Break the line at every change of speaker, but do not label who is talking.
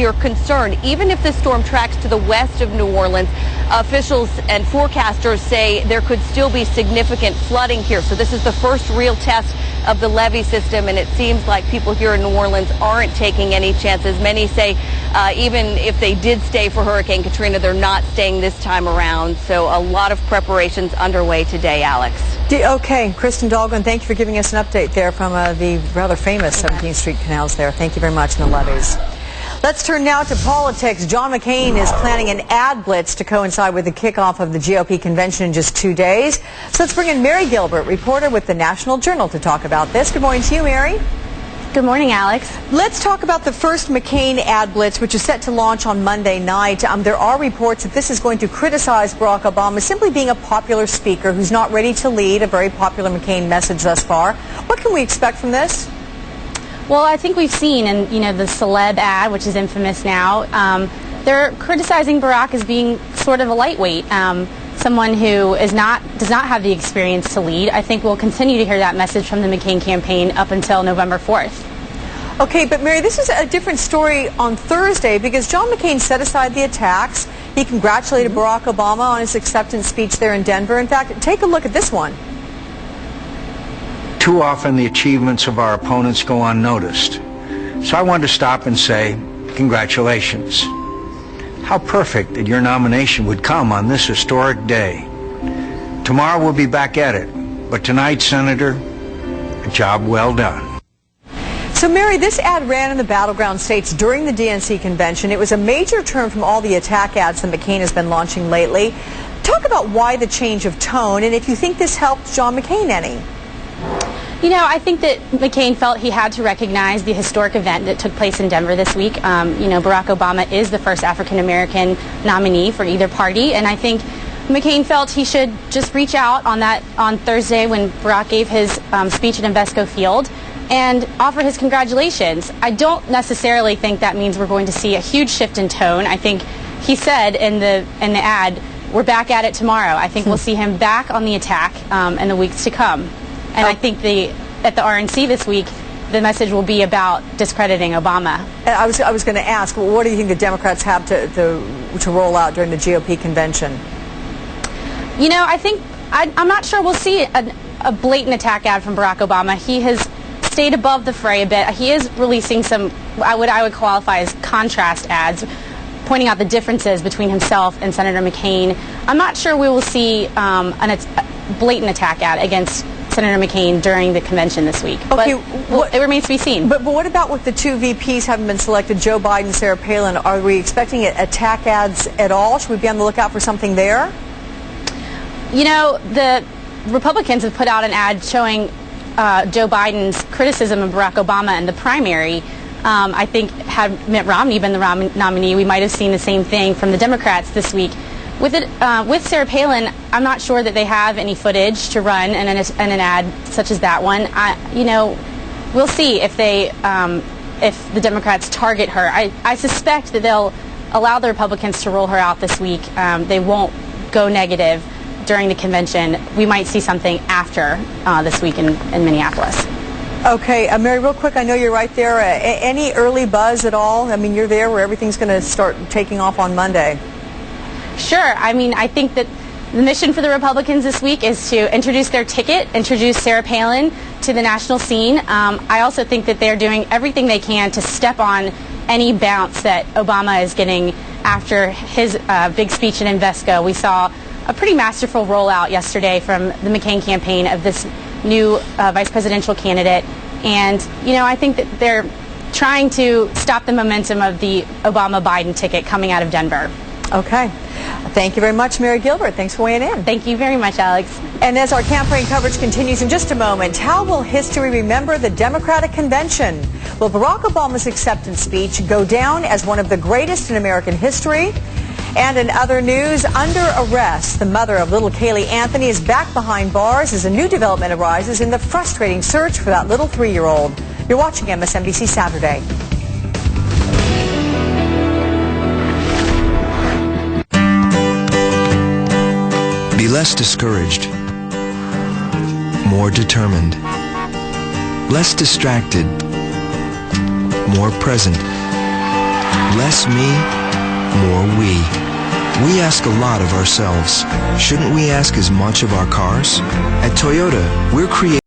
You're concerned, even if the storm tracks to the west of New Orleans, officials and forecasters say there could still be significant flooding here. So this is the first real test of the levee system, and it seems like people here in New Orleans aren't taking any chances. Many say even if they did stay for Hurricane Katrina, they're not staying this time around. So a lot of preparations underway today, Alex.
Okay, Kristen Dahlgren, thank you for giving us an update there from the rather famous 17th Street canals there. Thank you very much, in the levees. Let's turn now to politics. John McCain is planning an ad blitz to coincide with the kickoff of the GOP convention in just 2 days. So let's bring in Mary Gilbert, reporter with the National Journal, to talk about this. Good morning to you, Mary.
Good morning, Alex.
Let's talk about the first McCain ad blitz, which is set to launch on Monday night. There are reports that this is going to criticize Barack Obama simply being a popular speaker who's not ready to lead, a very popular McCain message thus far. What can we expect from this?
Well, I think we've seen in the celeb ad, which is infamous now, they're criticizing Barack as being sort of a lightweight, someone who does not have the experience to lead. I think we'll continue to hear that message from the McCain campaign up until November 4th.
Okay, but Mary, this is a different story on Thursday because John McCain set aside the attacks. He congratulated Barack Obama on his acceptance speech there in Denver. In fact, take a look at this one.
Too often the achievements of our opponents go unnoticed. So I wanted to stop and say, congratulations. How perfect that your nomination would come on this historic day. Tomorrow we'll be back at it. But tonight, Senator, a job well done.
So, Mary, this ad ran in the battleground states during the DNC convention. It was a major turn from all the attack ads that McCain has been launching lately. Talk about why the change of tone and if you think this helped John McCain any.
I think that McCain felt he had to recognize the historic event that took place in Denver this week. Barack Obama is the first African-American nominee for either party, and I think McCain felt he should just reach out on Thursday when Barack gave his speech at Invesco Field and offer his congratulations. I don't necessarily think that means we're going to see a huge shift in tone. I think he said in the ad, we're back at it tomorrow. I think we'll see him back on the attack in the weeks to come. And I think at the RNC this week, the message will be about discrediting Obama.
I was going to ask, well, what do you think the Democrats have to roll out during the GOP convention?
I'm not sure we'll see a blatant attack ad from Barack Obama. He has stayed above the fray a bit. He is releasing some what I would qualify as contrast ads, pointing out the differences between himself and Senator McCain. I'm not sure we will see a blatant attack ad against Senator McCain during the convention this week.
Okay,
but it remains to be seen.
But what about with the two VPs having been selected, Joe Biden, Sarah Palin? Are we expecting attack ads at all? Should we be on the lookout for something there?
The Republicans have put out an ad showing Joe Biden's criticism of Barack Obama in the primary. I think had Mitt Romney been the nominee, we might have seen the same thing from the Democrats this week. With Sarah Palin, I'm not sure that they have any footage to run in an ad such as that one. We'll see if the Democrats target her. I suspect that they'll allow the Republicans to roll her out this week. They won't go negative during the convention. We might see something after this week in Minneapolis.
Okay, Mary, real quick, I know you're right there. Any early buzz at all? I mean, you're there where everything's going to start taking off on Monday.
Sure. I think that the mission for the Republicans this week is to introduce their ticket, introduce Sarah Palin to the national scene. I also think that they're doing everything they can to step on any bounce that Obama is getting after his big speech in Invesco. We saw a pretty masterful rollout yesterday from the McCain campaign of this new vice presidential candidate. And, I think that they're trying to stop the momentum of the Obama-Biden ticket coming out of Denver.
Okay. Thank you very much, Mary Gilbert. Thanks for weighing in.
Thank you very much, Alex.
And as our campaign coverage continues in just a moment, how will history remember the Democratic Convention? Will Barack Obama's acceptance speech go down as one of the greatest in American history? And in other news, under arrest, the mother of little Kaylee Anthony is back behind bars as a new development arises in the frustrating search for that little 3-year-old. You're watching MSNBC Saturday.
Be less discouraged, more determined, less distracted, more present. Less me, more we. We ask a lot of ourselves. Shouldn't we ask as much of our cars? At Toyota, we're creating